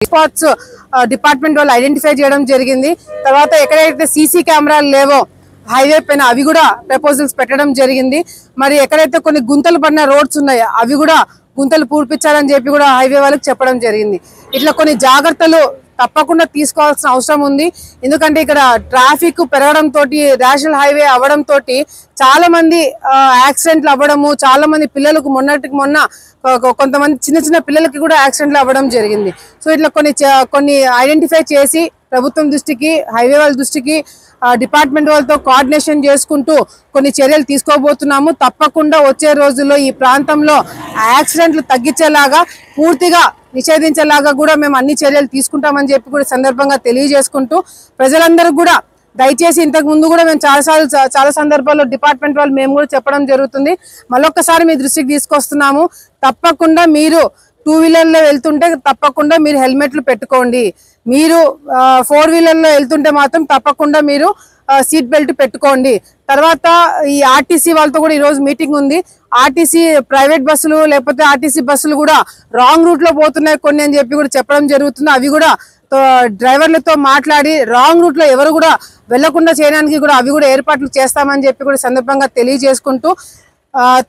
Spots department వాళ్ళు identify చేయడం జరిగింది. తర్వాత ఎక్కడైతే సీసీ కెమెరాలు లేవో హైవే పైన అవి కూడా ప్రపోజల్స్ పెట్టడం జరిగింది. మరి ఎక్కడైతే కొన్ని గుంతలు పడిన రోడ్స్ ఉన్నాయో అవి కూడా గుంతలు పూర్పించాలని చెప్పి కూడా హైవే వాళ్ళకి చెప్పడం జరిగింది. ఇట్లా కొన్ని జాగ్రత్తలు తప్పకుండా తీసుకోవాల్సిన అవసరం ఉంది. ఎందుకంటే ఇక్కడ ట్రాఫిక్ పెరగడం తోటి నేషనల్ హైవే అవ్వడం తోటి చాలా మంది యాక్సిడెంట్లు అవ్వడము, చాలా మంది పిల్లలకు మొన్న కొంతమంది చిన్న చిన్న పిల్లలకి కూడా యాక్సిడెంట్లు అవ్వడం జరిగింది. సో ఇట్లా కొన్ని ఐడెంటిఫై చేసి ప్రభుత్వం దృష్టికి, హైవే వాళ్ళ దృష్టికి, డిపార్ట్మెంట్ వాళ్ళతో కోఆర్డినేషన్ చేసుకుంటూ కొన్ని చర్యలు తీసుకోబోతున్నాము. తప్పకుండా వచ్చే రోజుల్లో ఈ ప్రాంతంలో యాక్సిడెంట్లు తగ్గించేలాగా, పూర్తిగా నిషేధించేలాగా కూడా మేము అన్ని చర్యలు తీసుకుంటామని చెప్పి కూడా సందర్భంగా తెలియజేసుకుంటూ, ప్రజలందరూ కూడా దయచేసి ఇంతకు ముందు కూడా మేము చాలా సందర్భాల్లో డిపార్ట్మెంట్ వాళ్ళు మేము కూడా చెప్పడం జరుగుతుంది. మళ్ళొక్కసారి మీ దృష్టికి తీసుకొస్తున్నాము. తప్పకుండా మీరు 2 వీలర్లో వెళ్తుంటే తప్పకుండా మీరు హెల్మెట్లు పెట్టుకోండి. మీరు 4 వీలర్లో వెళ్తుంటే మాత్రం తప్పకుండా మీరు సీట్ బెల్ట్ పెట్టుకోండి. తర్వాత ఈ ఆర్టీసీ వాళ్ళతో కూడా ఈరోజు మీటింగ్ ఉంది. ఆర్టీసీ ప్రైవేట్ బస్సులు లేకపోతే ఆర్టీసీ బస్సులు కూడా రాంగ్ రూట్ లో పోతున్నాయి కొన్ని అని చెప్పి కూడా చెప్పడం జరుగుతుంది. అవి కూడా డ్రైవర్లతో మాట్లాడి రాంగ్ రూట్ లో ఎవరు కూడా వెళ్లకుండా చేయడానికి కూడా అవి కూడా ఏర్పాట్లు చేస్తామని చెప్పి కూడా సందర్భంగా తెలియజేసుకుంటూ,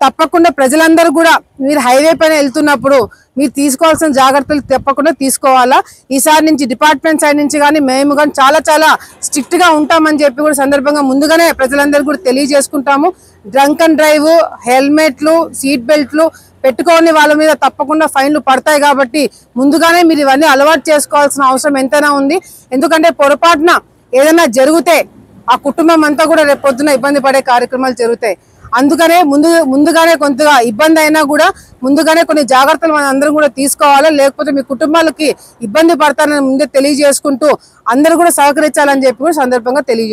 తప్పకుండా ప్రజలందరూ కూడా మీరు హైవే పైన వెళ్తున్నప్పుడు మీరు తీసుకోవాల్సిన జాగ్రత్తలు తప్పకుండా తీసుకోవాలా. ఈసారి నుంచి డిపార్ట్మెంట్ సైడ్ నుంచి కానీ మేము కానీ చాలా స్ట్రిక్ట్ గా ఉంటామని చెప్పి కూడా సందర్భంగా ముందుగానే ప్రజలందరూ కూడా తెలియజేసుకుంటాము. డ్రంక్ అండ్ డ్రైవ్, హెల్మెట్లు, సీట్ బెల్ట్లు పెట్టుకోని వాళ్ళ మీద తప్పకుండా ఫైన్లు పడతాయి. కాబట్టి ముందుగానే మీరు ఇవన్నీ అలవాటు చేసుకోవాల్సిన అవసరం ఎంతైనా ఉంది. ఎందుకంటే పొరపాటున ఏదైనా జరిగితే ఆ కుటుంబం అంతా కూడా రేపు పొద్దున ఇబ్బంది పడే కార్యక్రమాలు జరుగుతాయి. అందుకనే ముందుగానే కొంతగా ఇబ్బంది అయినా కూడా ముందుగానే కొన్ని జాగ్రత్తలు మనం అందరం కూడా తీసుకోవాలి. లేకపోతే మీ కుటుంబాలకి ఇబ్బంది పడతారని ముందే తెలియజేసుకుంటూ అందరూ కూడా సహకరించాలని చెప్పి కూడా సందర్భంగా తెలియజేస్తారు.